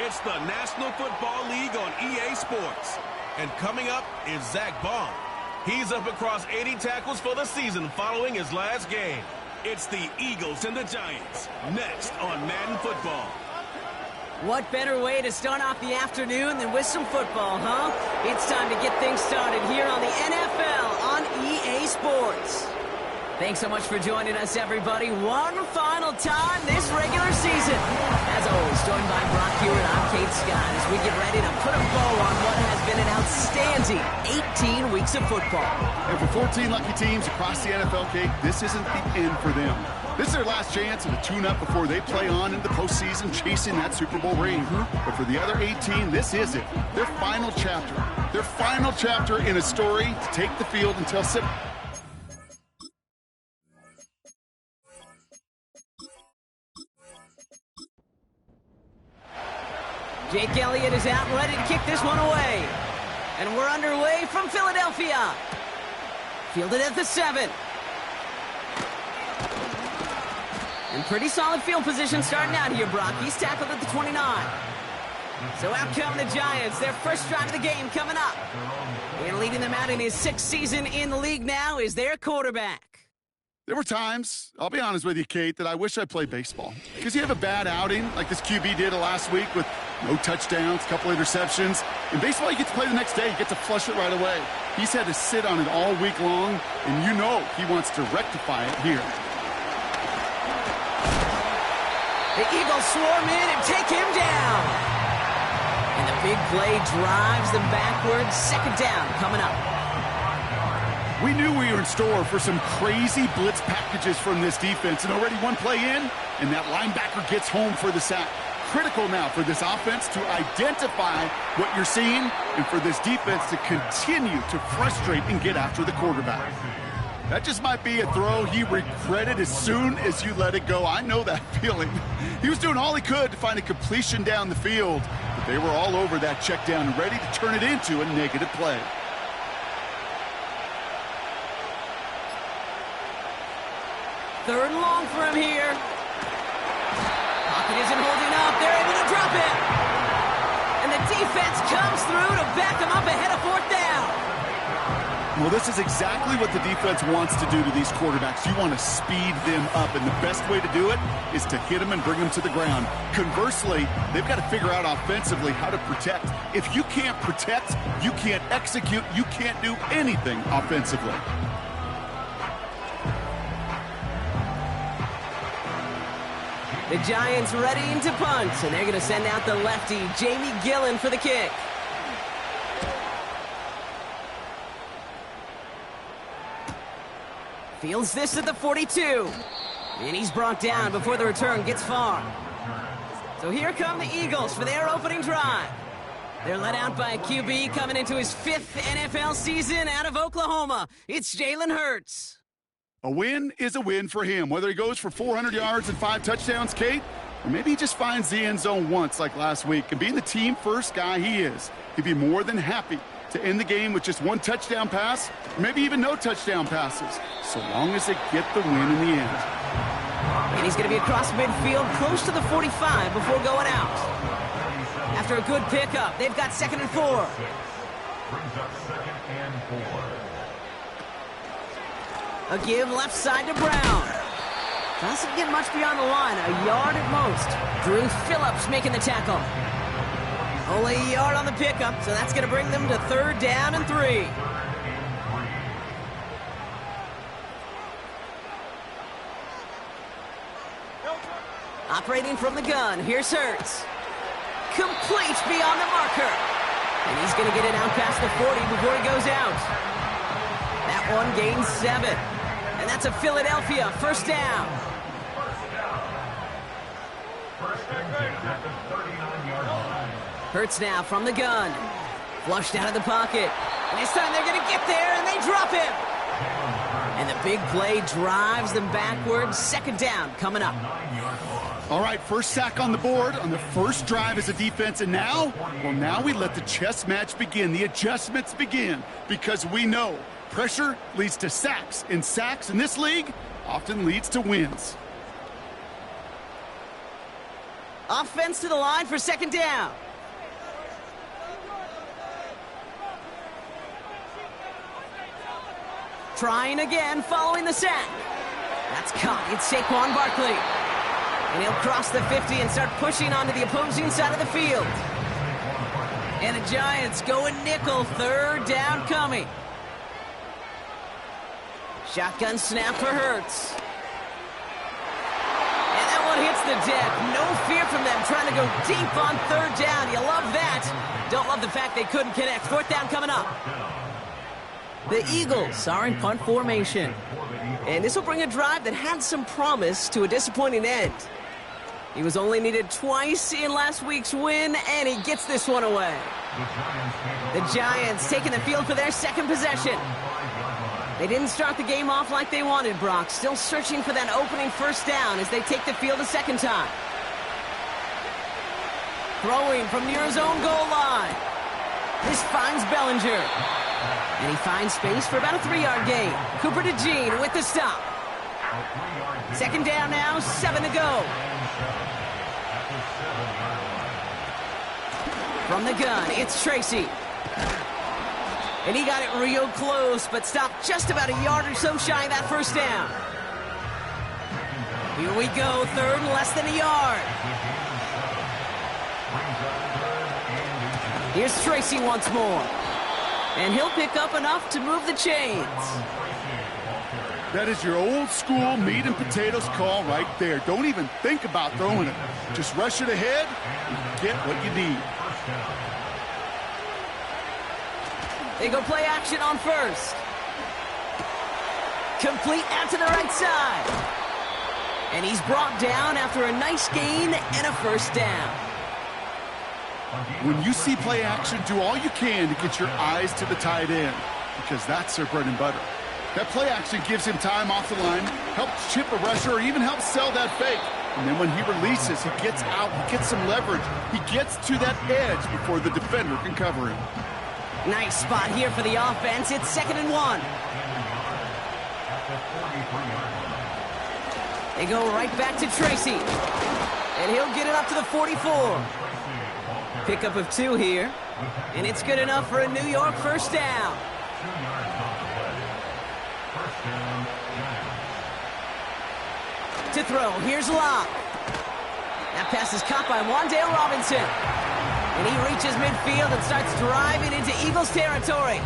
It's the National Football League on EA Sports. And coming up is Zach Baum. He's up across 80 tackles for the season following his last game. It's the Eagles and the Giants, next on Madden Football. What better way to start off the afternoon than with some football, huh? It's time to get things started here on the NFL on EA Sports. Thanks so much for joining us, everybody. One final time this regular season. As always, joined by Brock Hewitt, I'm Kate Scott, as we get ready to put a bow on what has been an outstanding 18 weeks of football. And for 14 lucky teams across the NFL, Kate, this isn't the end for them. This is their last chance at a tune-up before they play on in the postseason chasing that Super Bowl ring. But for the other 18, this is it. Their final chapter. Their final chapter in a story to take the field until September. Jake Elliott is out and ready to kick this one away. And we're underway from Philadelphia. Fielded at the 7. And pretty solid field position starting out here, Brock. He's tackled at the 29. So out come the Giants. Their first drive of the game coming up. And leading them out in his 6th season in the league now is their quarterback. There were times, I'll be honest with you, Kate, that I wish I played baseball. Because you have a bad outing, like this QB did last week with no touchdowns, a couple interceptions. In baseball, you get to play the next day. You get to flush it right away. He's had to sit on it all week long, and you know he wants to rectify it here. The Eagles swarm in and take him down. And the big play drives them backwards. Second down coming up. We knew we were in store for some crazy blitz packages from this defense, and already one play in, and that linebacker gets home for the sack. Critical now for this offense to identify what you're seeing and for this defense to continue to frustrate and get after the quarterback. That just might be a throw he regretted as soon as you let it go. I know that feeling. He was doing all he could to find a completion down the field, but they were all over that check down, ready to turn it into a negative play. Third and long for him here. Pocket isn't holding up. They're able to drop it. And the defense comes through to back them up ahead of 4th down. Well, this is exactly what the defense wants to do to these quarterbacks. You want to speed them up, and the best way to do it is to hit them and bring them to the ground. Conversely, they've got to figure out offensively how to protect. If you can't protect, you can't execute, you can't do anything offensively. The Giants ready to punt, and they're going to send out the lefty, Jamie Gillen, for the kick. Fields this at the 42. And he's brought down before the return gets far. So here come the Eagles for their opening drive. They're led out by a QB coming into his 5th NFL season out of Oklahoma. It's Jalen Hurts. A win is a win for him, whether he goes for 400 yards and 5 touchdowns, Kate, or maybe he just finds the end zone once like last week. And being the team-first guy he is, he'd be more than happy to end the game with just 1 touchdown pass, or maybe even no touchdown passes, so long as they get the win in the end. And he's going to be across midfield, close to the 45 before going out. After a good pickup, they've got 2nd and 4. Brings up 2nd and 4. A give left side to Brown. Doesn't get much beyond the line, a yard at most. Drew Phillips making the tackle. Only a yard on the pickup, so that's going to bring them to 3rd down and 3. Operating from the gun, here's Hurts. Complete beyond the marker. And he's going to get it out past the 40 before he goes out. That one gains 7. And that's a Philadelphia 1st down. Hurts now from the gun. Flushed out of the pocket. And this time they're going to get there, and they drop him. And the big play drives them backwards. 2nd down coming up. All right, first sack on the board on the first drive as a defense, and now we let the chess match begin. The adjustments begin, because we know pressure leads to sacks, and sacks in this league often leads to wins. Offense to the line for second down. Trying again following the sack. That's caught. It's Saquon Barkley. And he'll cross the 50 and start pushing onto the opposing side of the field. And the Giants going nickel. Third down coming. Shotgun snap for Hurts. And that one hits the deck. No fear from them trying to go deep on third down. You love that. Don't love the fact they couldn't connect. Fourth down coming up. The Eagles are in punt formation. And this will bring a drive that had some promise to a disappointing end. He was only needed twice in last week's win, and he gets this one away. The Giants taking the field for their second possession. They didn't start the game off like they wanted, Brock. Still searching for that opening first down as they take the field a second time. Throwing from near his own goal line. This finds Bellinger. And he finds space for about a 3-yard gain. Cooper DeJean with the stop. Second down now, 7 to go. From the gun, it's Tracy. And he got it real close, but stopped just about a yard or so shy of that first down. Here we go, third and less than a yard. Here's Tracy once more. And he'll pick up enough to move the chains. That is your old school meat and potatoes call right there. Don't even think about throwing it. Just rush it ahead and get what you need. They go play action on first. Complete out to the right side. And he's brought down after a nice gain and a first down. When you see play action, do all you can to get your eyes to the tight end, because that's their bread and butter. That play action gives him time off the line, helps chip a rusher, or even helps sell that fake. And then when he releases, he gets out, he gets some leverage. He gets to that edge before the defender can cover him. Nice spot here for the offense. It's 2nd and 1. They go right back to Tracy. And he'll get it up to the 44. Pickup of 2 here. And it's good enough for a New York first down. To throw, here's Locke. That pass is caught by Wan'Dale Robinson. And he reaches midfield and starts driving into Eagles territory.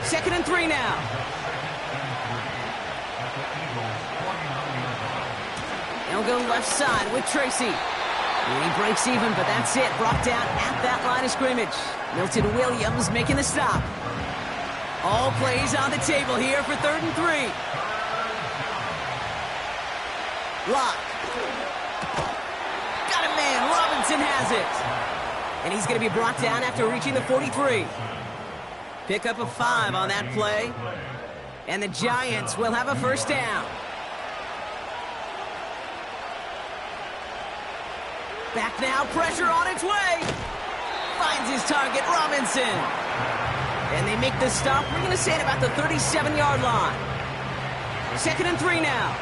2nd and 3 now. They'll go left side with Tracy. And he breaks even, but that's it. Brought down at that line of scrimmage. Milton Williams making the stop. All plays on the table here for 3rd and 3. Locke. Got a man. Robinson has it. And he's going to be brought down after reaching the 43. Pickup of 5 on that play. And the Giants will have a first down. Back now, pressure on its way. Finds his target, Robinson. And they make the stop. We're going to say at about the 37-yard line. 2nd and 3 now.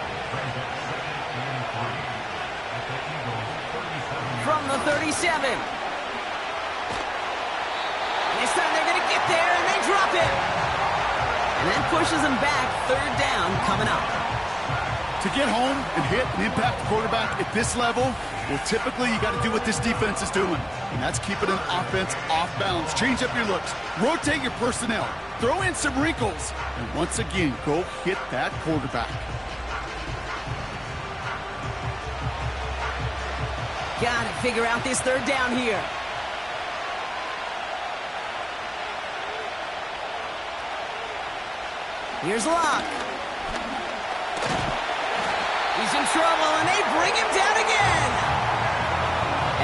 From the 37. And this time they're going to get there, and they drop it. And that pushes them back. 3rd down coming up. To get home and hit and impact the quarterback at this level, well, typically you got to do what this defense is doing, and that's keeping an offense off balance. Change up your looks, rotate your personnel, throw in some wrinkles, and once again, go hit that quarterback. Got to figure out this 3rd down here. Here's Locke. He's in trouble, and they bring him down again.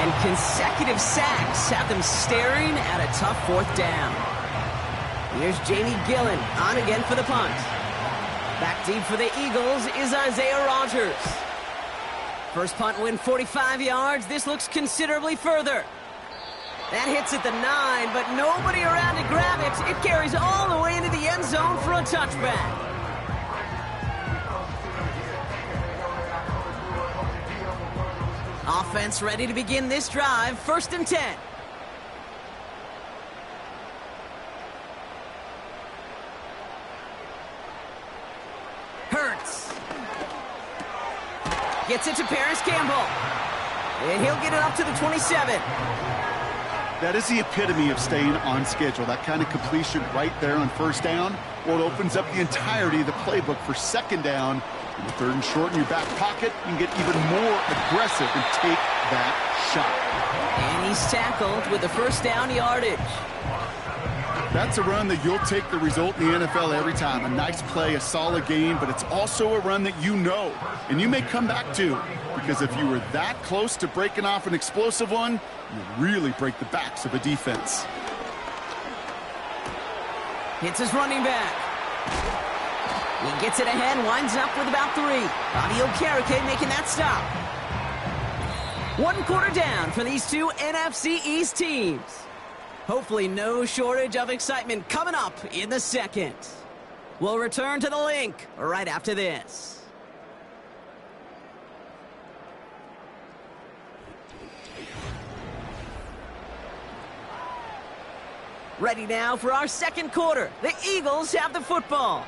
And consecutive sacks have them staring at a tough 4th down. Here's Jamie Gillen on again for the punt. Back deep for the Eagles is Isaiah Rogers. First punt win 45 yards. This looks considerably further. That hits at the 9, but nobody around to grab it. It carries all the way into the end zone for a touchback. Offense ready to begin this drive. 1st and 10. Hurts. Gets it to Paris Campbell. And he'll get it up to the 27. That is the epitome of staying on schedule. That kind of completion right there on 1st down. Well, it opens up the entirety of the playbook for 2nd down. And 3rd and short in your back pocket, you can get even more aggressive and take that shot. And he's tackled with the 1st down yardage. That's a run that you'll take the result in the NFL every time. A nice play, a solid game, but it's also a run that you know, and you may come back to, because if you were that close to breaking off an explosive one, you really break the backs of a defense. Hits his running back. He gets it ahead, winds up with about 3. Bobby Okereke making that stop. 1 quarter down for these two NFC East teams. Hopefully no shortage of excitement coming up in the 2nd. We'll return to the link right after this. Ready now for our 2nd quarter. The Eagles have the football.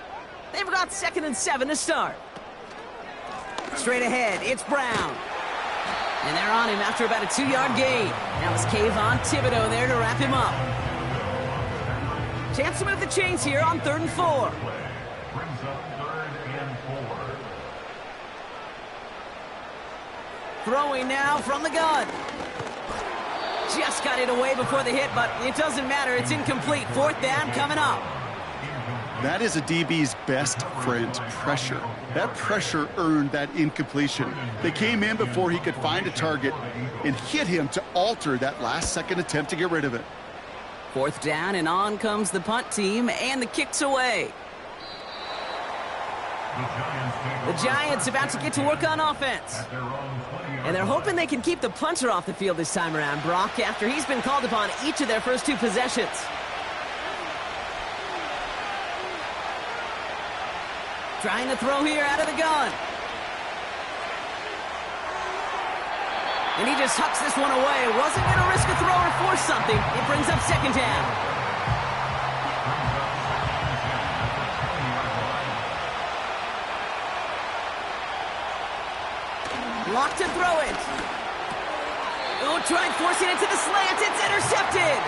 They've got 2nd and 7 to start. Straight ahead, it's Brown. And they're on him after about a 2-yard gain. That was Kayvon Thibodeau there to wrap him up. Chance to move the chains here on 3rd and 4. Brings up 3rd and 4. Throwing now from the gun. Just got it away before the hit, but it doesn't matter. It's incomplete. 4th down coming up. That is a DB's best friend, pressure. That pressure earned that incompletion. They came in before he could find a target and hit him to alter that last-second attempt to get rid of it. 4th down, and on comes the punt team, and the kick's away. The Giants about to get to work on offense. And they're hoping they can keep the punter off the field this time around, Brock, after he's been called upon each of their first 2 possessions. Trying to throw here out of the gun. And he just hucks this one away. Wasn't going to risk a throw or force something. It brings up 2nd down. Locked to throw it. Oh, trying forcing it to the slant. It's intercepted.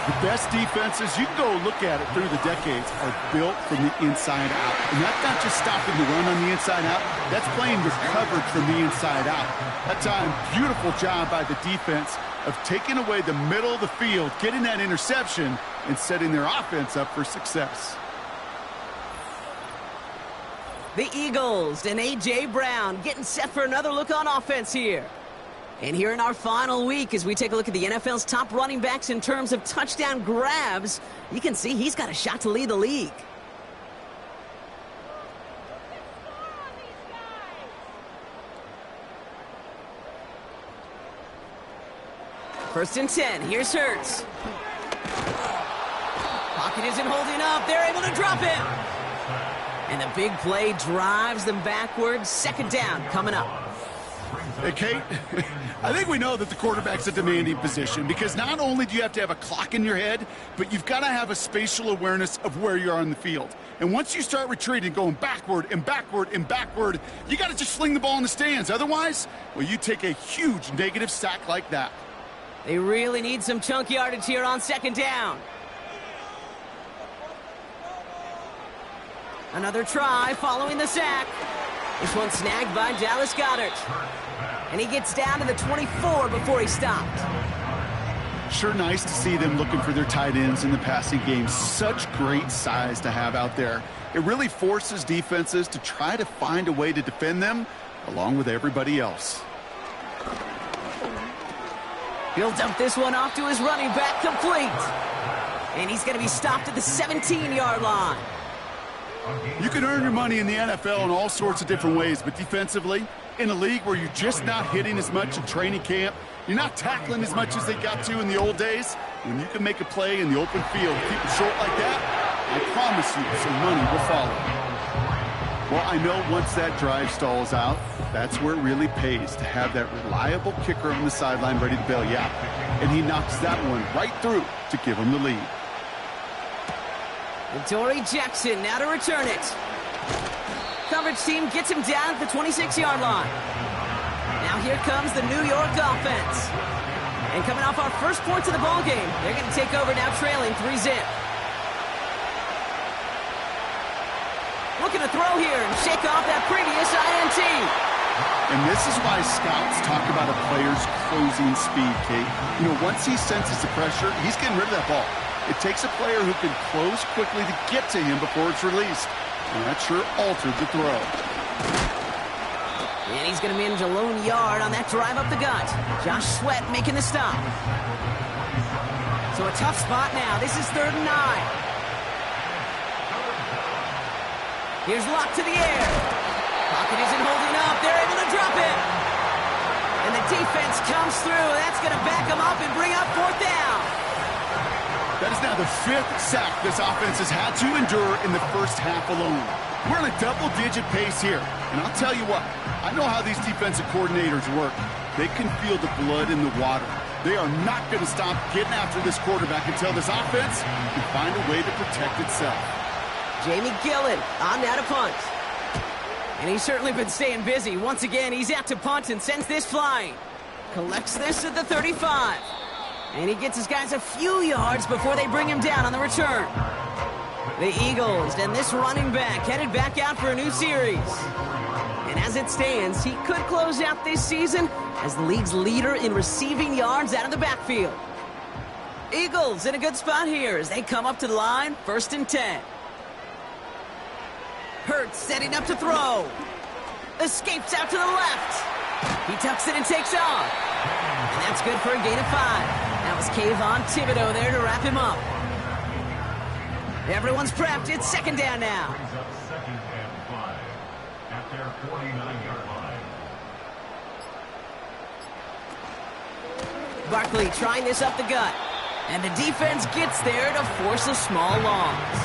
The best defenses, you can go look at it through the decades, are built from the inside out. And that's not just stopping the run on the inside out. That's playing recovered from the inside out. That time, beautiful job by the defense of taking away the middle of the field, getting that interception, and setting their offense up for success. The Eagles and A.J. Brown getting set for another look on offense here. And here in our final week, as we take a look at the NFL's top running backs in terms of touchdown grabs, you can see he's got a shot to lead the league. First and 10, here's Hurts. Pocket isn't holding up, they're able to drop him. And the big play drives them backwards. 2nd down coming up. Hey, Kate, I think we know that the quarterback's a demanding position because not only do you have to have a clock in your head, but you've got to have a spatial awareness of where you are on the field. And once you start retreating, going backward and backward and backward, you got to just fling the ball in the stands. Otherwise, well, you take a huge negative sack like that. They really need some chunk yardage here on 2nd down. Another try following the sack. This one snagged by Dallas Goedert. And he gets down to the 24 before he stopped. Sure nice to see them looking for their tight ends in the passing game. Such great size to have out there. It really forces defenses to try to find a way to defend them along with everybody else. He'll dump this one off to his running back, complete. And he's going to be stopped at the 17-yard line. You can earn your money in the NFL in all sorts of different ways, but defensively, in a league where you're just not hitting as much in training camp, you're not tackling as much as they got to in the old days, when you can make a play in the open field, keep it short like that, I promise you some money will follow. Well, I know once that drive stalls out, that's where it really pays to have that reliable kicker on the sideline ready to bail you out. And he knocks that one right through to give him the lead. Dory Jackson now to return it. Coverage team gets him down at the 26-yard line. Now here comes the New York offense. And coming off our first points of the ball game, they're going to take over now trailing 3-zip. Looking to throw here and shake off that previous INT. And this is why scouts talk about a player's closing speed, Kate. You know, once he senses the pressure, he's getting rid of that ball. It takes a player who can close quickly to get to him before it's released. And that sure altered the throw. And he's going to manage a lone yard on that drive up the gut. Josh Sweat making the stop. So a tough spot now. This is 3rd and 9. Here's Locke to the air. Pocket isn't holding up. They're able to drop it. And the defense comes through. That's going to back them up and bring up 4th down. That is now the 5th sack this offense has had to endure in the first half alone. We're on a double-digit pace here. And I'll tell you what, I know how these defensive coordinators work. They can feel the blood in the water. They are not going to stop getting after this quarterback until this offense can find a way to protect itself. Jamie Gillen on now to punt. And he's certainly been staying busy. Once again, he's out to punt and sends this flying. Collects this at the 35. And he gets his guys a few yards before they bring him down on the return. The Eagles and this running back headed back out for a new series. And as it stands, he could close out this season as the league's leader in receiving yards out of the backfield. Eagles in a good spot here as they come up to the line, 1st and 10. Hurts setting up to throw. Escapes out to the left. He tucks it and takes off. And that's good for a gain of 5. That was Kayvon Thibodeau there to wrap him up. Everyone's prepped. It's 2nd down now. Brings up 2nd and 5 at their 49-yard line. Barkley trying this up the gut. And the defense gets there to force a small loss.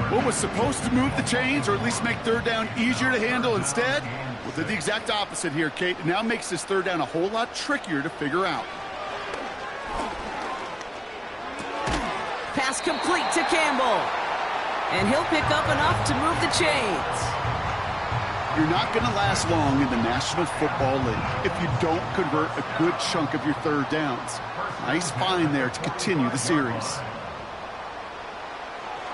What was supposed to move the chains or at least make 3rd down easier to handle instead? Well, did the exact opposite here, Kate. It now makes this 3rd down a whole lot trickier to figure out. Pass complete to Campbell. And he'll pick up enough to move the chains. You're not going to last long in the National Football League if you don't convert a good chunk of your 3rd downs. Nice find there to continue the series.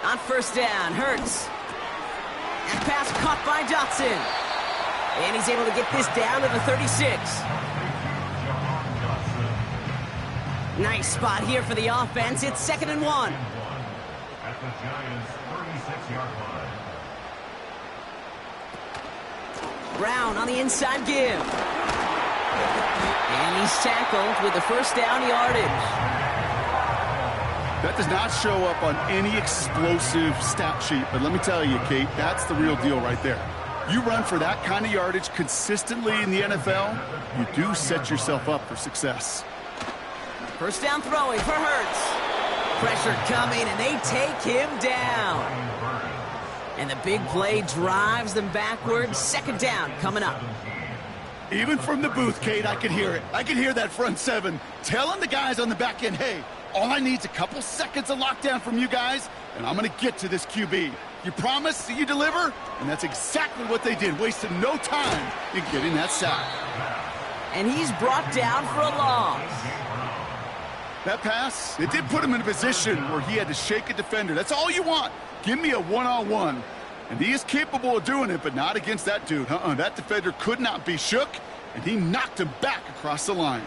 On 1st down, Hurts. That pass caught by Dotson. And he's able to get this down to the 36. Nice spot here for the offense. It's 2nd and 1. At the Giants' 36-yard line. Brown on the inside give. And he's tackled with the 1st down yardage. That does not show up on any explosive stat sheet, but let me tell you, Kate, that's the real deal right there. You run for that kind of yardage consistently in the NFL, you do set yourself up for success. 1st down throwing for Hurts. Pressure coming, and they take him down. And the big play drives them backwards. 2nd down coming up. Even from the booth, Kate, I could hear it. I could hear that front 7 telling the guys on the back end, hey, all I need is a couple seconds of lockdown from you guys, and I'm going to get to this QB. You promise that you deliver? And that's exactly what they did, wasting no time in getting that sack. And he's brought down for a loss. That pass, it did put him in a position where he had to shake a defender. That's all you want. Give me a one-on-one. And he is capable of doing it, but not against that dude. That defender could not be shook, and he knocked him back across the line.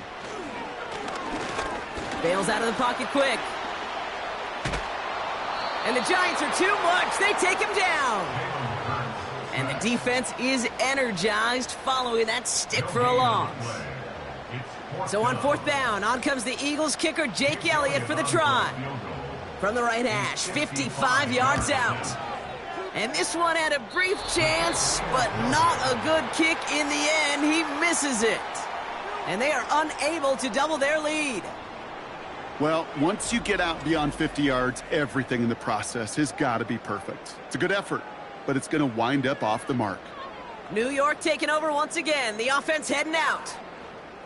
Bails out of the pocket quick. And the Giants are too much. They take him down. And the defense is energized following that stick for a loss. So on 4th down, on comes the Eagles kicker, Jake Elliott, for the try. From the right hash, 55 yards out. And this one had a brief chance, but not a good kick in the end. He misses it. And they are unable to double their lead. Well, once you get out beyond 50 yards, everything in the process has got to be perfect. It's a good effort. but it's going to wind up off the mark. New York taking over once again. The offense heading out.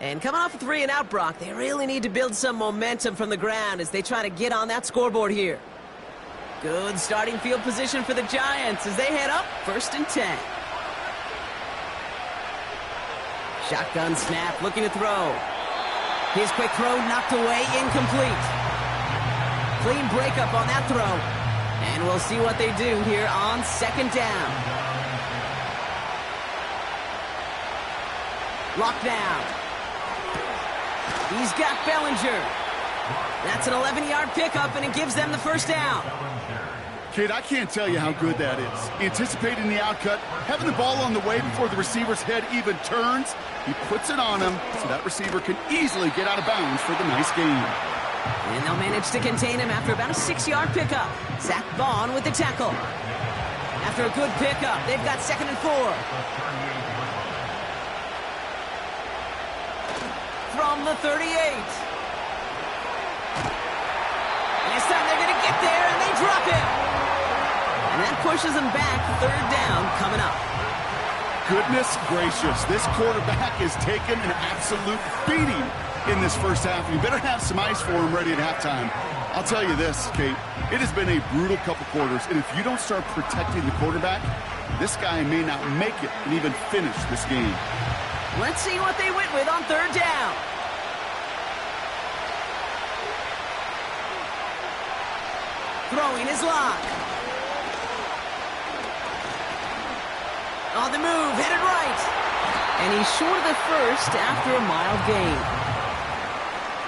And coming off a 3-and-out, Brock, they really need to build some momentum from the ground as they try to get on that scoreboard here. Good starting field position for the Giants as they head up 1st and 10. Shotgun snap, looking to throw. His quick throw knocked away, incomplete. Clean breakup on that throw. And we'll see what they do here on 2nd down. Lockdown. He's got Bellinger. That's an 11-yard pickup, and it gives them the 1st down. Kid, I can't tell you how good that is. Anticipating the outcut, having the ball on the way before the receiver's head even turns. He puts it on him so that receiver can easily get out of bounds for the nice gain. And they'll manage to contain him after about a 6-yard pickup. Zach Bond with the tackle. After a good pickup, they've got 2nd and 4. From the 38. And this time they're going to get there, and they drop it. And that pushes them back. 3rd down coming up. Goodness gracious, this quarterback has taken an absolute beating in this first half. You better have some ice for him ready at halftime. I'll tell you this, Kate, it has been a brutal couple quarters, and if you don't start protecting the quarterback, this guy may not make it and even finish this game. Let's see what they went with on 3rd down. Throwing his lock. On the move, headed right. And he's short of the 1st after a mild gain.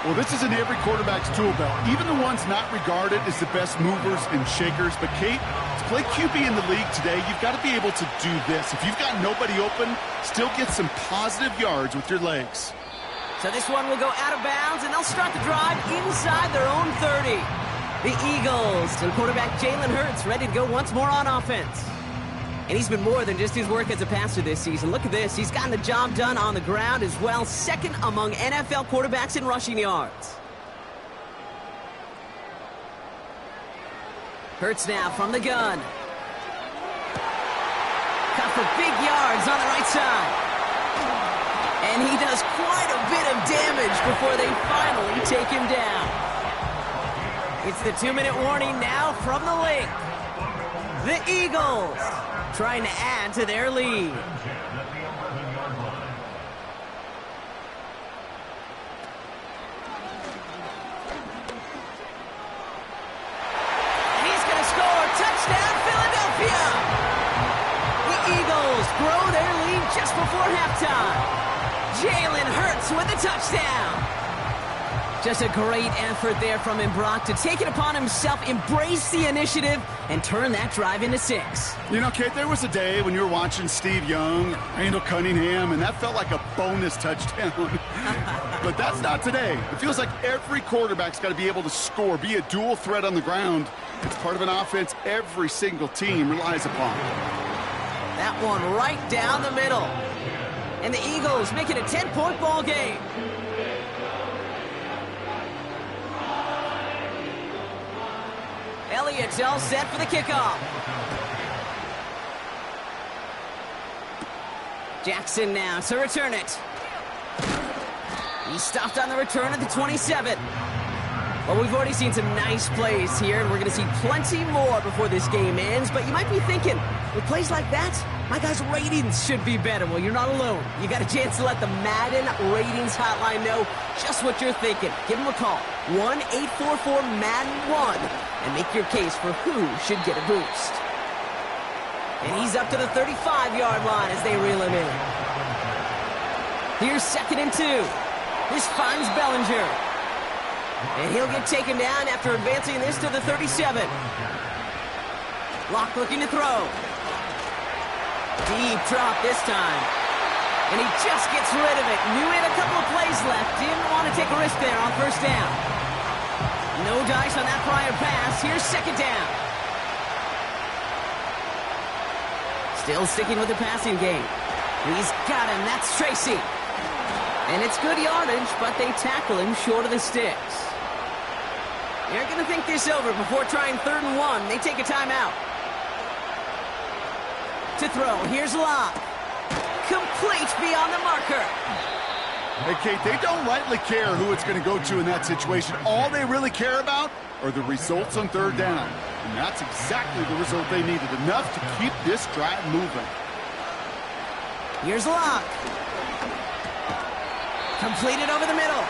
Well, this is in every quarterback's tool belt, even the ones not regarded as the best movers and shakers. But, Kate, to play QB in the league today, you've got to be able to do this. If you've got nobody open, still get some positive yards with your legs. So this one will go out of bounds, and they'll start the drive inside their own 30. The Eagles and quarterback Jalen Hurts ready to go once more on offense. And he's been more than just his work as a passer this season. Look at this. He's gotten the job done on the ground as well. 2nd among NFL quarterbacks in rushing yards. Hurts now from the gun. Cut for big yards on the right side. And he does quite a bit of damage before they finally take him down. It's the 2-minute warning now from the link. The Eagles trying to add to their lead. He's going to score. Touchdown, Philadelphia. The Eagles grow their lead just before halftime. Jalen Hurts with a touchdown. Just a great effort there from him, Brock, to take it upon himself, embrace the initiative, and turn that drive into 6. You know, Kate, there was a day when you were watching Steve Young, Randall Cunningham, and that felt like a bonus touchdown. But that's not today. It feels like every quarterback's got to be able to score, be a dual threat on the ground. It's part of an offense every single team relies upon. That one right down the middle. And the Eagles make it a 10-point ball game. Elliott's all set for the kickoff. Jackson now to return it. He stopped on the return at the 27. Well, we've already seen some nice plays here, and we're going to see plenty more before this game ends. But you might be thinking, with plays like that, my guys' ratings should be better. Well, you're not alone. You got a chance to let the Madden Ratings Hotline know just what you're thinking. Give them a call, 1-844-MADDEN-1, and make your case for who should get a boost. And he's up to the 35-yard line as they reel him in. Here's 2nd and 2. This finds Bellinger. And he'll get taken down after advancing this to the 37. Locke looking to throw. Deep drop this time. And he just gets rid of it. Knew he had a couple of plays left. Didn't want to take a risk there on 1st down. No dice on that prior pass. Here's 2nd down. Still sticking with the passing game. He's got him. That's Tracy. And it's good yardage, but they tackle him short of the sticks. They're going to think this over before trying 3rd and 1. They take a timeout. to throw. Here's Locke. Complete beyond the marker. Hey, Kate, they don't rightly care who it's going to go to in that situation. All they really care about are the results on third down. And that's exactly the result they needed. Enough to keep this drive moving. Here's Locke. Completed over the middle.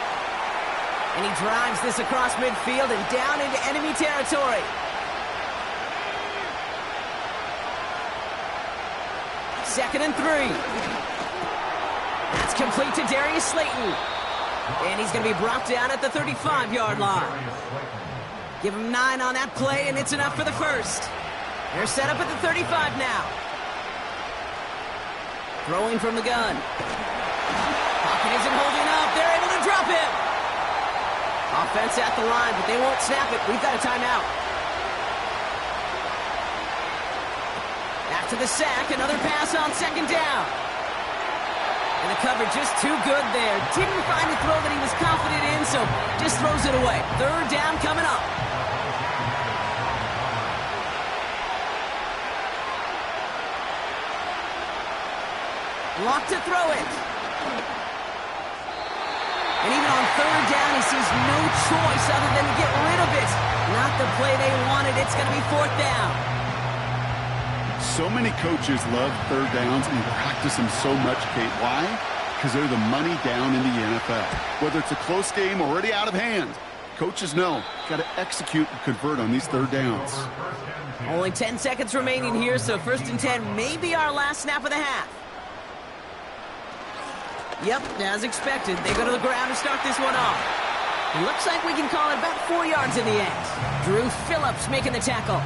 And he drives this across midfield and down into enemy territory. Second and 3. That's complete to Darius Slayton. And he's going to be brought down at the 35-yard line. Give him 9 on that play, and it's enough for the first. They're set up at the 35 now. Throwing from the gun. Pocket isn't holding up. They're able to drop him. Offense at the line, but they won't snap it. We've got a timeout. After the sack, another pass on second down. And the coverage just too good there. Didn't find a throw that he was confident in, so just throws it away. Third down coming up. Locke to throw it. And even on third down, he sees no choice other than to get rid of it. Not the play they wanted. It's going to be fourth down. So many coaches love third downs and practice them so much, Kate. Why? Because they're the money down in the NFL. Whether it's a close game or already out of hand, coaches know got to execute and convert on these third downs. Only 10 seconds remaining here, so first and 10 may be our last snap of the half. Yep, as expected, they go to the ground to start this one off. It looks like we can call it about 4 yards in the end. Drew Phillips making the tackle.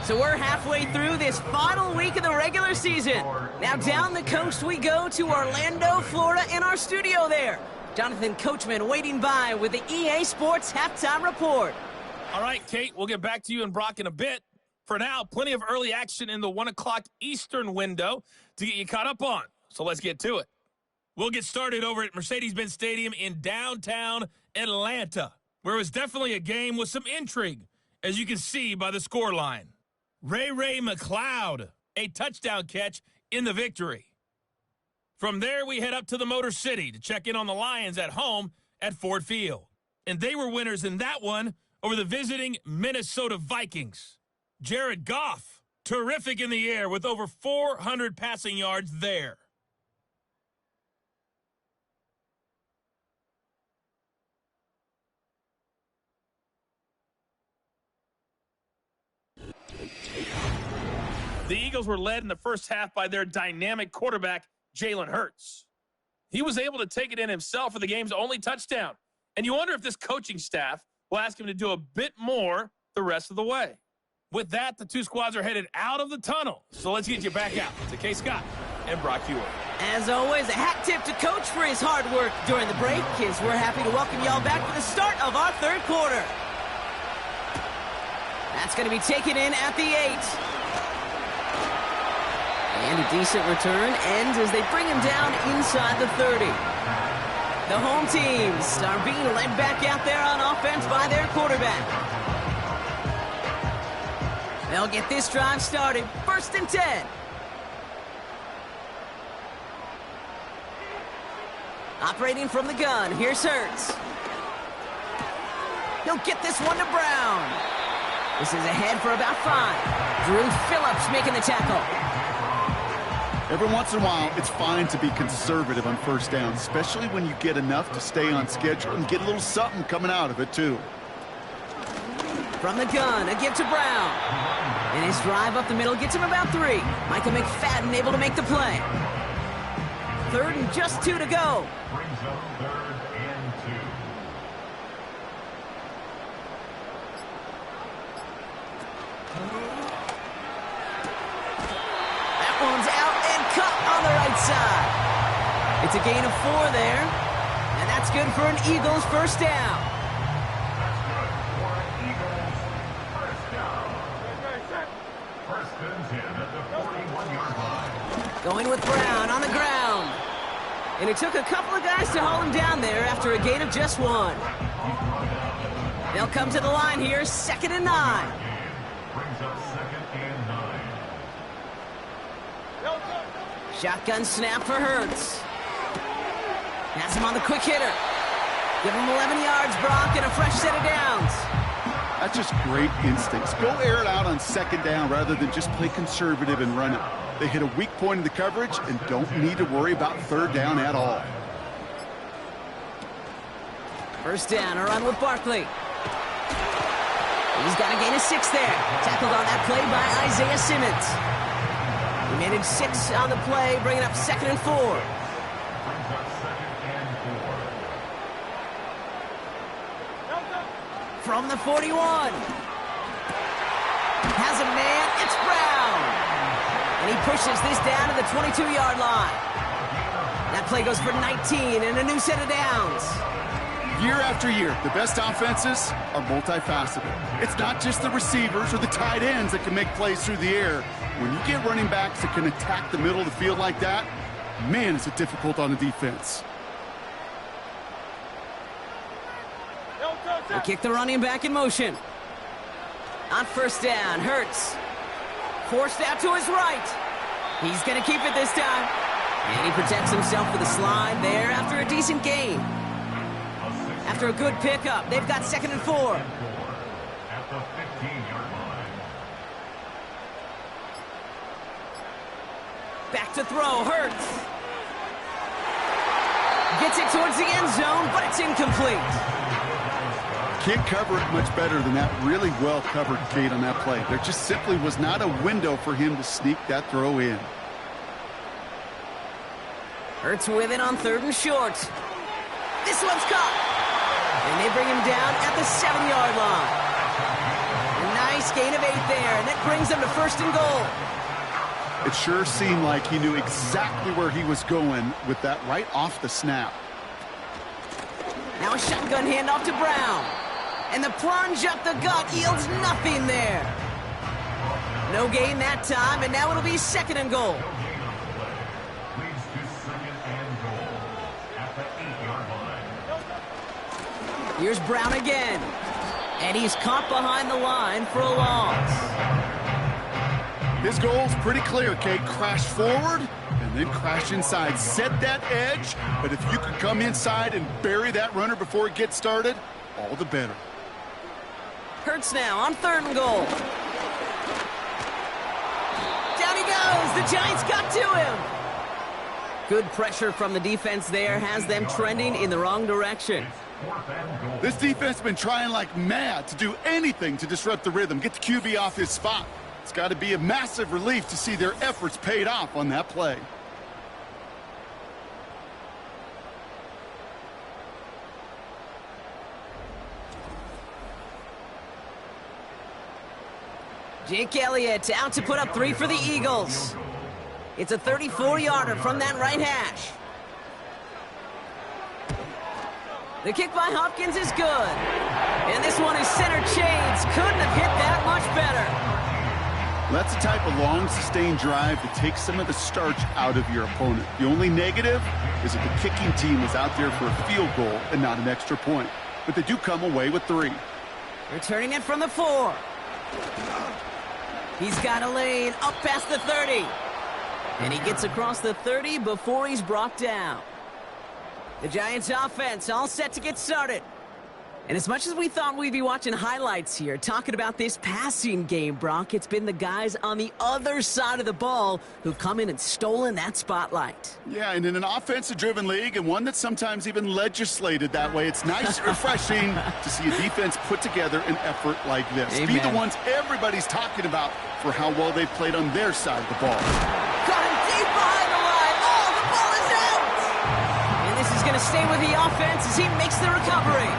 So we're halfway through this final week of the regular season. Now down the coast we go to Orlando, Florida, in our studio there. Jonathan Coachman waiting by with the EA Sports Halftime Report. All right, Kate, we'll get back to you and Brock in a bit. For now, plenty of early action in the 1 o'clock Eastern window to get you caught up on. So let's get to it. We'll get started over at Mercedes-Benz Stadium in downtown Atlanta, where it was definitely a game with some intrigue, as you can see by the scoreline. Ray McLeod, a touchdown catch in the victory. From there, we head up to the Motor City to check in on the Lions at home at Ford Field. And they were winners in that one over the visiting Minnesota Vikings. Jared Goff, terrific in the air with over 400 passing yards there. The Eagles were led in the first half by their dynamic quarterback, Jalen Hurts. He was able to take it in himself for the game's only touchdown. And you wonder if this coaching staff will ask him to do a bit more the rest of the way. With that, the two squads are headed out of the tunnel. So let's get you back out to Kay Scott and Brock Huard. As always, a hat tip to Coach for his hard work during the break, as we're happy to welcome y'all back for the start of our third quarter. That's going to be taken in at the 8. And a decent return ends as they bring him down inside the 30. The home teams are being led back out there on offense by their quarterback. They'll get this drive started. First and 10. Operating from the gun, here's Hurts. He'll get this one to Brown. This is ahead for about 5. Drew Phillips making the tackle. Every once in a while, it's fine to be conservative on first down, especially when you get enough to stay on schedule and get a little something coming out of it, too. From the gun, a give to Brown. And his drive up the middle gets him about 3. Michael McFadden able to make the play. Third and just 2 to go. Brings up 3rd and 2. That one's out and cut on the right side. It's a gain of 4 there. And that's good for an Eagles first down. First and 10 at the 41-yard line. Going with Brown on the ground. And it took a couple of guys to haul him down there after a gain of just 1. They'll come to the line here, 2nd and 9. Brings up 2nd and 9. Shotgun snap for Hurts. Has him on the quick hitter. Give him 11 yards, Brock, and a fresh set of downs. That's just great instincts. Go air it out on second down rather than just play conservative and run it. They hit a weak point in the coverage and don't need to worry about third down at all. First down, a run with Barkley. He's got a gain of 6 there. Tackled on that play by Isaiah Simmons. He made it 6 on the play, bringing up 2nd and 4. From the 41. Has a man, it's Brown. And he pushes this down to the 22-yard line. That play goes for 19 and a new set of downs. Year after year, the best offenses are multifaceted. It's not just the receivers or the tight ends that can make plays through the air. When you get running backs that can attack the middle of the field like that, man, is it difficult on the defense. They kick the running back in motion. On first down, Hurts. Forced out to his right. He's going to keep it this time. And he protects himself with a slide there after a decent gain. After a good pickup, they've got 2nd and 4. At the 15-yard line. Back to throw, Hurts. Gets it towards the end zone, but it's incomplete. Can't cover it much better than that really well-covered gate on that play. There just simply was not a window for him to sneak that throw in. Hurts with it on 3rd and short. This one's caught. And they bring him down at the 7-yard line. A nice gain of 8 there, and that brings them to 1st and goal. It sure seemed like he knew exactly where he was going with that right off the snap. Now a shotgun handoff to Brown. And the plunge up the gut yields nothing there. No gain that time, and now it'll be 2nd and goal. Leads to 2nd and goal at the 8-yard line. Here's Brown again. And he's caught behind the line for a loss. His goal's pretty clear, Kate. Crash forward and then crash inside. Set that edge, but if you can come inside and bury that runner before it gets started, all the better. Hurts now on 3rd and goal. Down he goes. The Giants got to him. Good pressure from the defense there has them trending in the wrong direction. This defense has been trying like mad to do anything to disrupt the rhythm, get the QB off his spot. It's got to be a massive relief to see their efforts paid off on that play. Jake Elliott out to put up 3 for the Eagles. It's a 34-yarder from that right hash. The kick by Hopkins is good. And this one is center chains. Couldn't have hit that much better. That's the type of long, sustained drive that takes some of the starch out of your opponent. The only negative is that the kicking team is out there for a field goal and not an extra point. But they do come away with 3. Returning it from the 4. He's got a lane up past the 30. And he gets across the 30 before he's brought down. The Giants offense all set to get started. And as much as we thought we'd be watching highlights here, talking about this passing game, Brock, it's been the guys on the other side of the ball who've come in and stolen that spotlight. Yeah, and in an offensive-driven league, and one that's sometimes even legislated that way, it's nice and refreshing to see a defense put together an effort like this. Amen. Be the ones everybody's talking about for how well they've played on their side of the ball. Got him deep behind the line. Oh, the ball is out! And this is going to stay with the offense as he makes the recovery.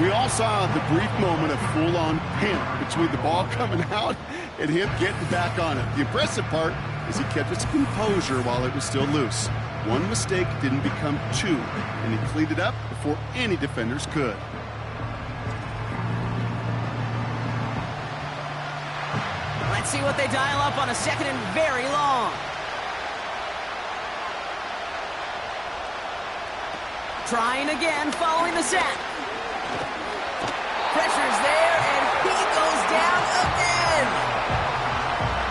We all saw the brief moment of full-on panic between the ball coming out and him getting back on it. The impressive part is he kept his composure while it was still loose. One mistake didn't become 2, and he cleaned it up before any defenders could. Let's see what they dial up on a 2nd and very long. Trying again following the sack. Pressure's there, and he goes down again.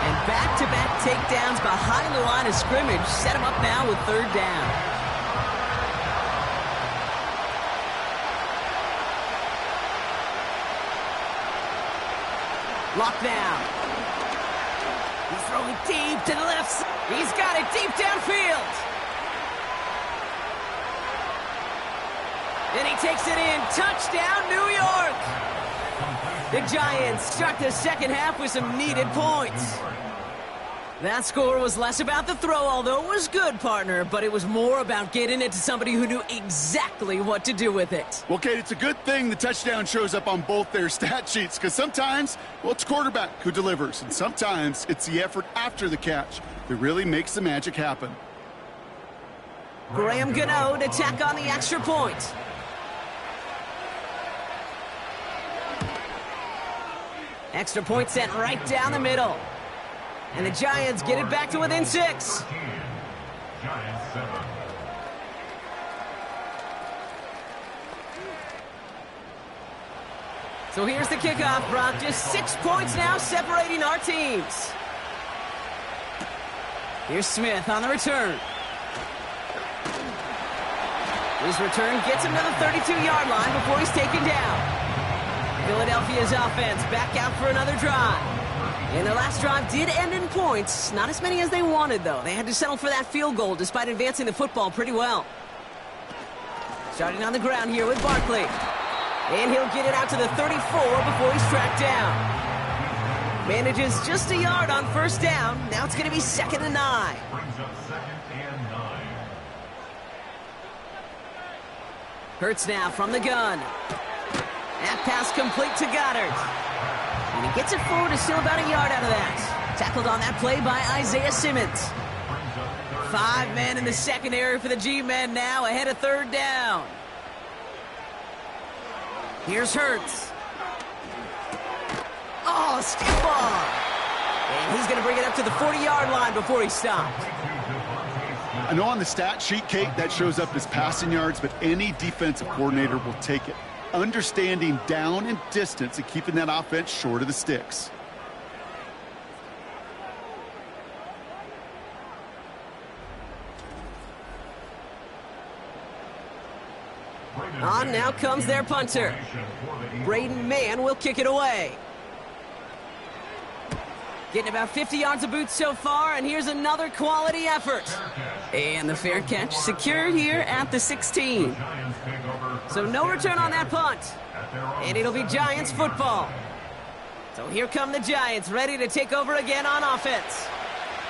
And back back-to-back takedowns behind the line of scrimmage. Set him up now with third down. Lockdown. He's throwing deep to the left side. He's got it deep downfield. And he takes it in. Touchdown, New York. The Giants start the second half with some needed points. That score was less about the throw, although it was good, partner, but it was more about getting it to somebody who knew exactly what to do with it. Well, Kate, it's a good thing the touchdown shows up on both their stat sheets, because sometimes, well, it's quarterback who delivers, and sometimes it's the effort after the catch that really makes the magic happen. Graham Gano to tack on the extra point. Extra point sent right down the middle. And the Giants get it back to within 6. Giants 7. So here's the kickoff, Brock. Just 6 points now separating our teams. Here's Smith on the return. His return gets him to the 32-yard line before he's taken down. Philadelphia's offense back out for another drive. And their last drive did end in points. Not as many as they wanted, though. They had to settle for that field goal despite advancing the football pretty well. Starting on the ground here with Barkley. And he'll get it out to the 34 before he's tracked down. Manages just a yard on first down. Now it's going to be 2nd and 9. Brings up 2nd and 9. Hurts now from the gun. That pass complete to Goddard. And he gets it forward to still about a yard out of that. Tackled on that play by Isaiah Simmons. 5 men in the secondary for the G-men now ahead of third down. Here's Hurts. Oh, stiff arm. And he's going to bring it up to the 40-yard line before he stopped. I know on the stat sheet, Kate, that shows up as passing yards, but any defensive coordinator will take it. Understanding down and distance and keeping that offense short of the sticks. On now comes their punter. Braden Mann will kick it away. Getting about 50 yards of boots so far, and here's another quality effort. And the fair catch secured here at the 16. So no return on that punt. And it'll be Giants football. So here come the Giants, ready to take over again on offense.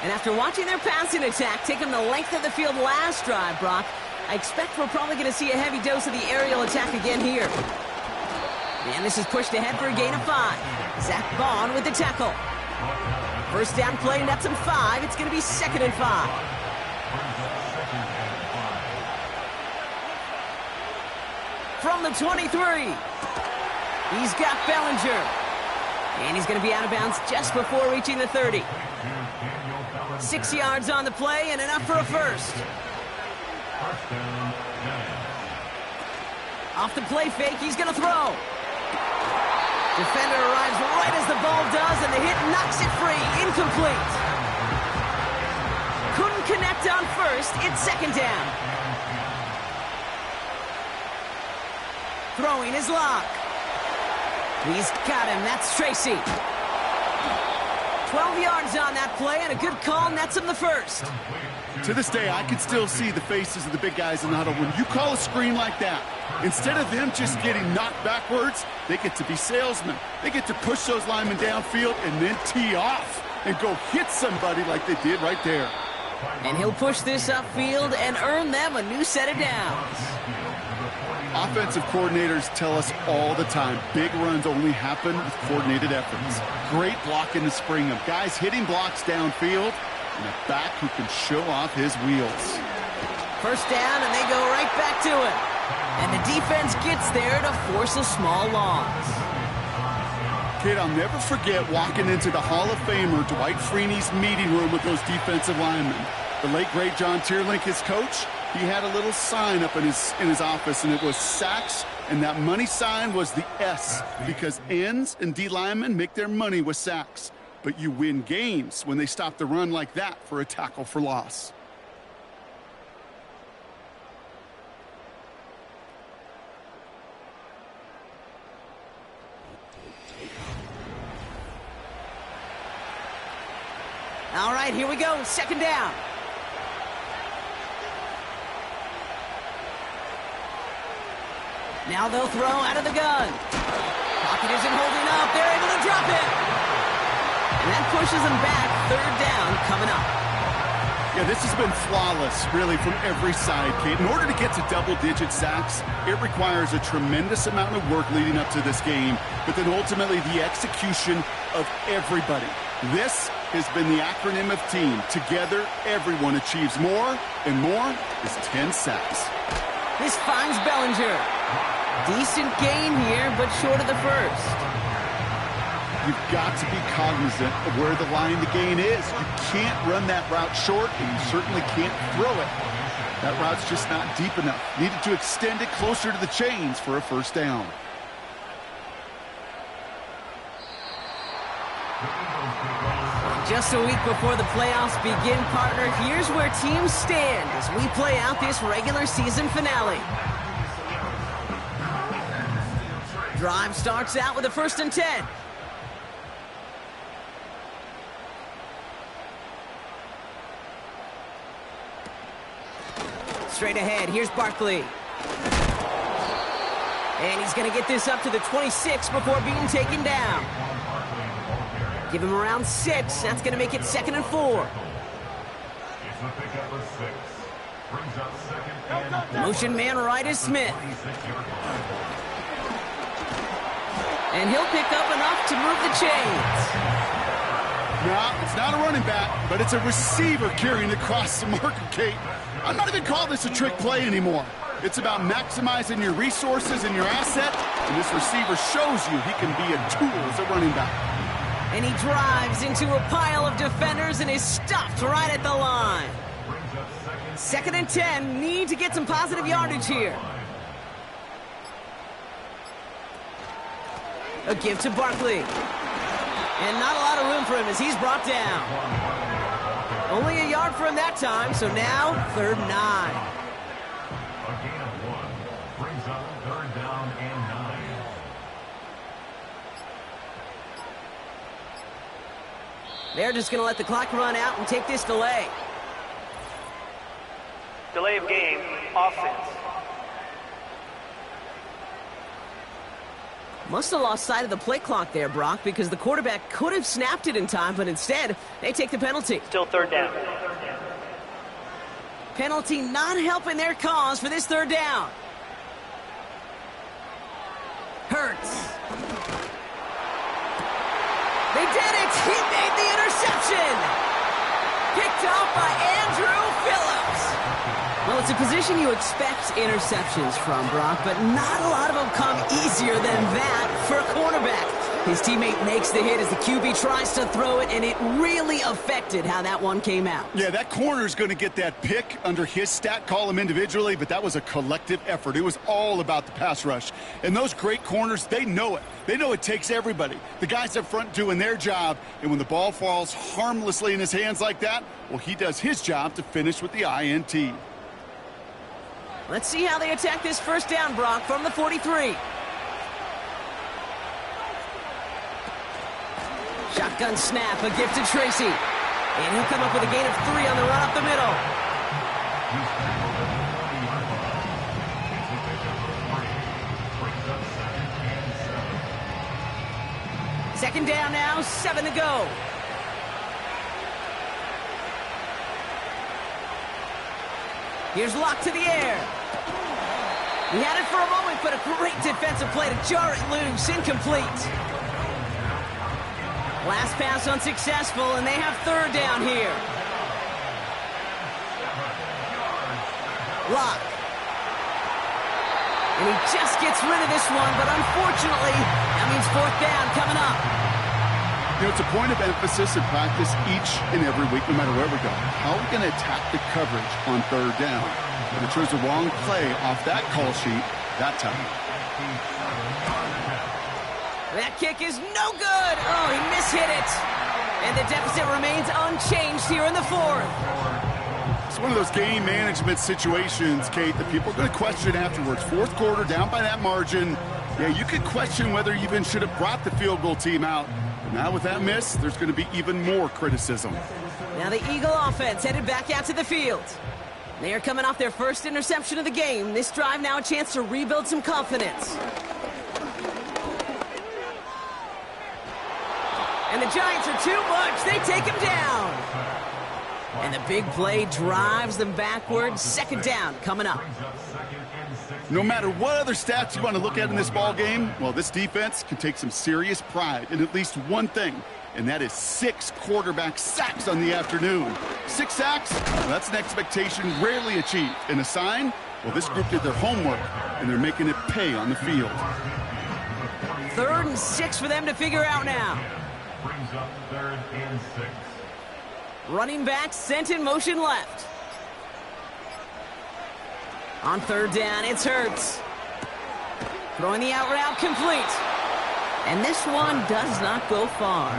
And after watching their passing attack take them the length of the field last drive, Brock, I expect we're probably going to see a heavy dose of the aerial attack again here. And this is pushed ahead for a gain of 5. Zach Bond with the tackle. First down play, nets him 5. It's going to be 2nd and 5. From the 23, he's got Bellinger. And he's going to be out of bounds just before reaching the 30. 6 yards on the play and enough for a first. Off the play fake, he's going to throw. Defender arrives right as the ball does, and the hit knocks it free. Incomplete. Couldn't connect on first. It's 2nd down. Throwing his lock. He's got him. That's Tracy. 12 yards on that play, and a good call nets him the first. To this day, I can still see the faces of the big guys in the huddle. When you call a screen like that, instead of them just getting knocked backwards, they get to be salesmen. They get to push those linemen downfield and then tee off and go hit somebody like they did right there. And he'll push this upfield and earn them a new set of downs. Offensive coordinators tell us all the time, big runs only happen with coordinated efforts. Great blocking to spring them. Guys hitting blocks downfield, and a back who can show off his wheels. First down, and they go right back to it. And the defense gets there to force a small loss. Kid, I'll never forget walking into the Hall of Famer Dwight Freeney's meeting room with those defensive linemen. The late, great John Tierlink, his coach, he had a little sign up in his office, and it was sacks, and that money sign was the S, because ends and D linemen make their money with sacks. but you win games when they stop the run like that for a tackle for loss. All right, here we go. Second down. Now they'll throw out of the gun. Pocket isn't holding up. They're able to drop it. And that pushes them back. Third down coming up. Yeah, this has been flawless, really, from every side, Kate. In order to get to double-digit sacks, it requires a tremendous amount of work leading up to this game, but then ultimately the execution of everybody. This has been the acronym of team. Together, everyone achieves more, and more is 10 sacks. This finds Bellinger. Decent gain here, but short of the first. You've got to be cognizant of where the line to gain is. You can't run that route short, and you certainly can't throw it. That route's just not deep enough. Needed to extend it closer to the chains for a first down. Just a week before the playoffs begin, partner, here's where teams stand as we play out this regular season finale. Drive starts out with a 1st and 10. Straight ahead, here's Barkley. And he's going to get this up to the 26 before being taken down. Give him around 6. That's going to make it 2nd and 4. Motion man right is Smith. And he'll pick up enough to move the chains. No, it's not a running back, but it's a receiver carrying across the marker, Kate. I'm not even calling this a trick play anymore. It's about maximizing your resources and your asset, and this receiver shows you he can be a tool as a running back. And he drives into a pile of defenders and is stopped right at the line. 2nd and 10, need to get some positive yardage here. A give to Barkley. And not a lot of room for him as he's brought down. Only a yard for him that time, so now 3rd and 9. A gain of 1 brings up 3rd down and 9. They're just going to let the clock run out and take this delay. Delay of game, offense. Must have lost sight of the play clock there, Brock, because the quarterback could have snapped it in time, but instead, they take the penalty. Still 3rd down. Penalty not helping their cause for this 3rd down. Hurts. They did it! He made the interception! Picked off by Andrew Phillips. Well, it's a position you expect interceptions from, Brock, but not a lot of them come easier than that for a cornerback. His teammate makes the hit as the QB tries to throw it, and it really affected how that one came out. Yeah, that corner's going to get that pick under his stat column individually, but that was a collective effort. It was all about the pass rush. And those great corners, they know it. They know it takes everybody. The guys up front doing their job, and when the ball falls harmlessly in his hands like that, well, he does his job to finish with the INT. Let's see how they attack this 1st down, Brock, from the 43. Shotgun snap, a gift to Tracy. And he'll come up with a gain of 3 on the run up the middle. Second down now, 7 to go. Here's Locke to the air. He had it for a moment, but a great defensive play to jar it loose. Incomplete. Last pass unsuccessful, and they have 3rd down here. Locke. And he just gets rid of this one, but unfortunately, that means 4th down coming up. You know, it's a point of emphasis in practice each and every week, no matter where we go. How are we going to attack the coverage on 3rd down? But it chose the wrong play off that call sheet that time. That kick is no good. Oh, he mishit it. And the deficit remains unchanged here in the fourth. It's one of those game management situations, Kate, that people are going to question afterwards. Fourth quarter, down by that margin. Yeah, you could question whether you even should have brought the field goal team out. But now with that miss, there's going to be even more criticism. Now the Eagle offense headed back out to the field. They are coming off their first interception of the game. This drive now a chance to rebuild some confidence. And the Giants are too much. They take him down. And the big play drives them backwards. Second down coming up. No matter what other stats you want to look at in this ball game, well, this defense can take some serious pride in at least one thing, and that is 6 quarterback sacks on the afternoon. 6 sacks, well, that's an expectation rarely achieved. And a sign, well, this group did their homework, and they're making it pay on the field. 3rd and 6 for them to figure out now. Brings up 3rd and 6. Running back sent in motion left. On 3rd down, it's Hurts. Throwing the out route complete. And this one does not go far.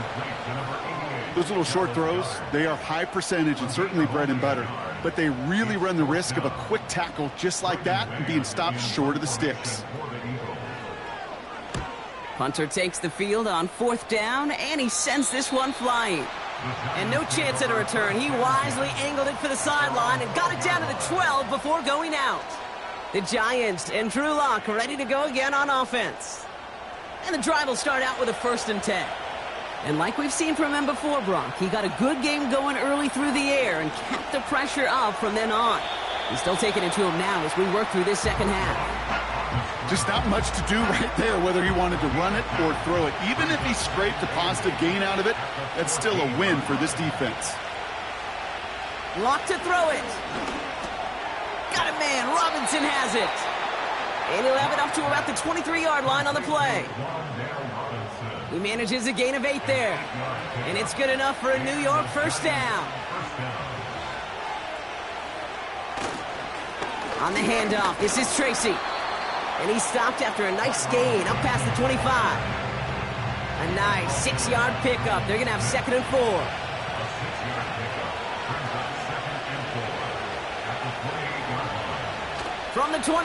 Those little short throws, they are high percentage and certainly bread and butter. But they really run the risk of a quick tackle just like that and being stopped short of the sticks. Punter takes the field on 4th down, and he sends this one flying. And no chance at a return. He wisely angled it for the sideline and got it down to the 12 before going out. The Giants and Drew Lock ready to go again on offense. And the drive will start out with a 1st and 10. And like we've seen from him before, Brock, he got a good game going early through the air and kept the pressure up from then on. He's still taking it to him now as we work through this second half. Just not much to do right there, whether he wanted to run it or throw it. Even if he scraped a positive gain out of it, that's still a win for this defense. Lock to throw it. Got it, man. Robinson has it. And he'll have it up to about the 23-yard line on the play. He manages a gain of 8 there. And it's good enough for a New York 1st down. On the handoff, this is Tracy. And he stopped after a nice gain up past the 25. A nice 6-yard pickup. They're going to have 2nd and 4. From the 28.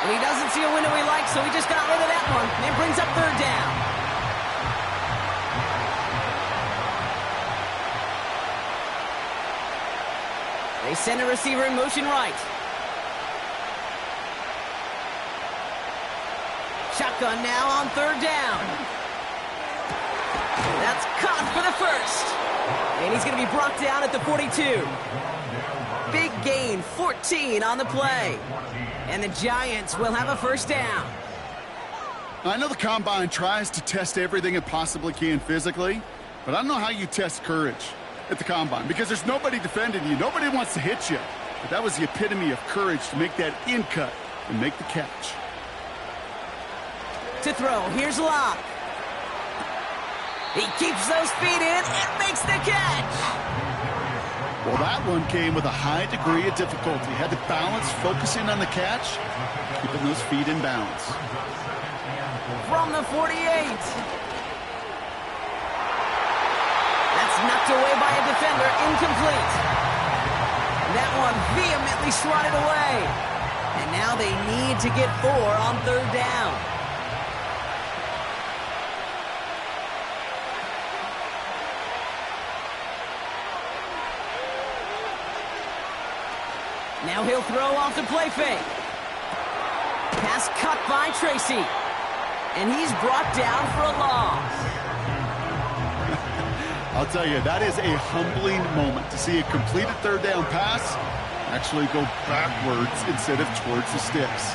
And he doesn't see a window he likes, so he just got rid of that one. And it brings up 3rd down. They send a receiver in motion right. Shotgun now on 3rd down. That's caught for the 1st. And he's going to be brought down at the 42. Big gain, 14 on the play. And the Giants will have a 1st down. I know the Combine tries to test everything it possibly can physically, but I don't know how you test courage at the Combine because there's nobody defending you. Nobody wants to hit you. But that was the epitome of courage to make that in cut and make the catch. To throw, here's Lock. He keeps those feet in and makes the catch. Well, that one came with a high degree of difficulty. Had to balance focusing on the catch, keeping those feet in bounds. From the 48. That's knocked away by a defender, incomplete. That one vehemently swatted away. And now they need to get 4 on 3rd down. Now he'll throw off the play fake. Pass cut by Tracy. And he's brought down for a loss. I'll tell you, that is a humbling moment to see a completed 3rd down pass actually go backwards instead of towards the sticks.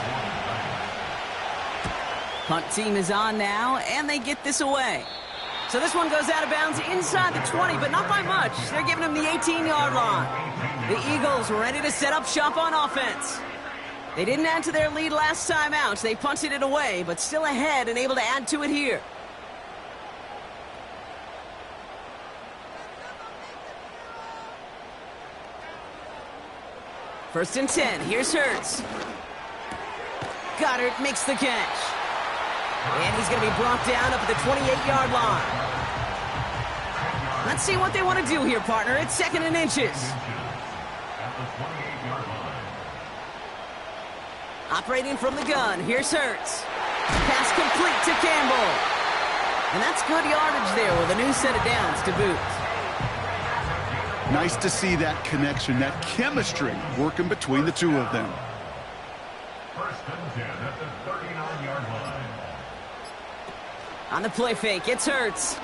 Punt team is on now, and they get this away. So this one goes out of bounds inside the 20, but not by much. They're giving him the 18-yard line. The Eagles ready to set up shop on offense. They didn't add to their lead last time out. They punted it away, but still ahead and able to add to it here. First and 10. Here's Hurts. Goddard makes the catch. And he's going to be brought down up at the 28-yard line. Let's see what they want to do here, partner. It's 2nd and inches. At the 28-yard line. Operating from the gun, here's Hurts. Pass complete to Campbell. And that's good yardage there with a new set of downs to boot. Nice to see that connection, that chemistry working between the two of them. 1st and 10 at the 39-yard line. On the play fake, it's Hurts.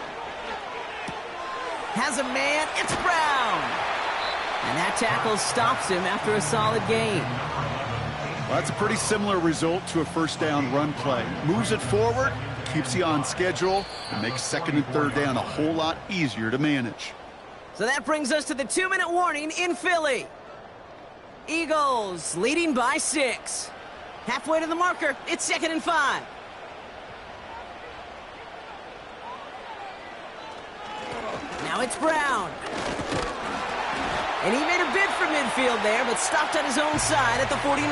Has a man, it's Brown. And that tackle stops him after a solid gain. Well, that's a pretty similar result to a 1st down run play. Moves it forward, keeps you on schedule, and makes 2nd and 3rd down a whole lot easier to manage. So that brings us to the 2-minute warning in Philly. Eagles leading by 6. Halfway to the marker, it's 2nd and 5. Now it's Brown. And he made a bid for midfield there, but stopped on his own side at the 49.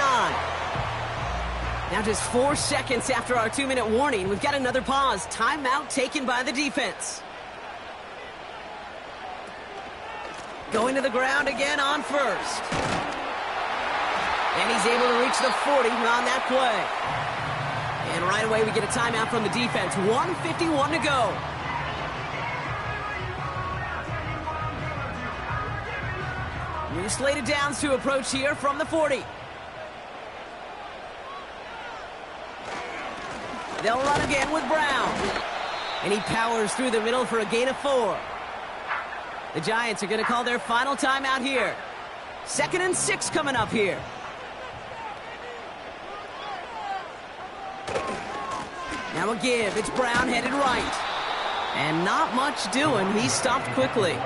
Now just 4 seconds after our 2-minute warning, we've got another pause. Timeout taken by the defense. Going to the ground again on 1st. And he's able to reach the 40 on that play. And right away we get a timeout from the defense. 1:51 to go. New slate of downs to approach here from the 40. They'll run again with Brown. And he powers through the middle for a gain of 4. The Giants are going to call their final timeout here. 2nd and 6 coming up here. Now a give. It's Brown headed right. And not much doing. He stopped quickly.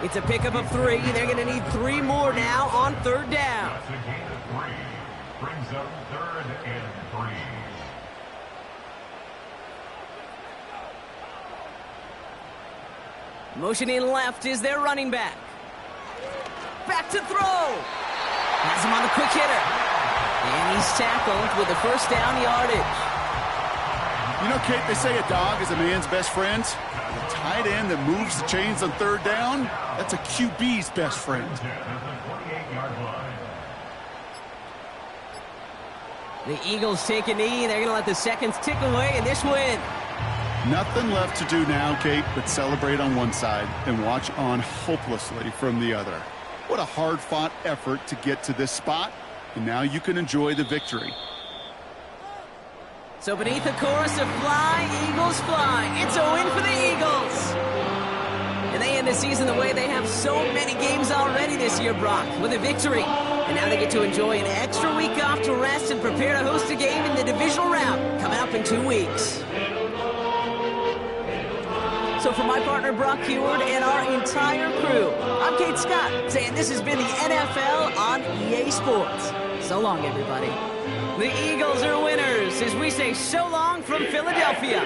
It's a pickup of 3. They're going to need 3 more now on 3rd down. That's a gain of 3. Brings up 3rd and 3. Motioning left is their running back. Back to throw. Has him on the quick hitter. And he's tackled with the 1st down yardage. You know, Kate, they say a dog is a man's best friend. The tight end that moves the chains on 3rd down, that's a QB's best friend. At the 28-yard line. The Eagles take a knee. They're going to let the seconds tick away in this win. Nothing left to do now, Kate, but celebrate on one side and watch on hopelessly from the other. What a hard-fought effort to get to this spot, and now you can enjoy the victory. So beneath the chorus of Fly, Eagles Fly, it's a win for the Eagles. And they end the season the way they have so many games already this year, Brock, with a victory. And now they get to enjoy an extra week off to rest and prepare to host a game in the divisional round coming up in 2 weeks. So for my partner, Brock Huard, and our entire crew, I'm Kate Scott, saying this has been the NFL on EA Sports. So long, everybody. The Eagles are winners as we say so long from Philadelphia.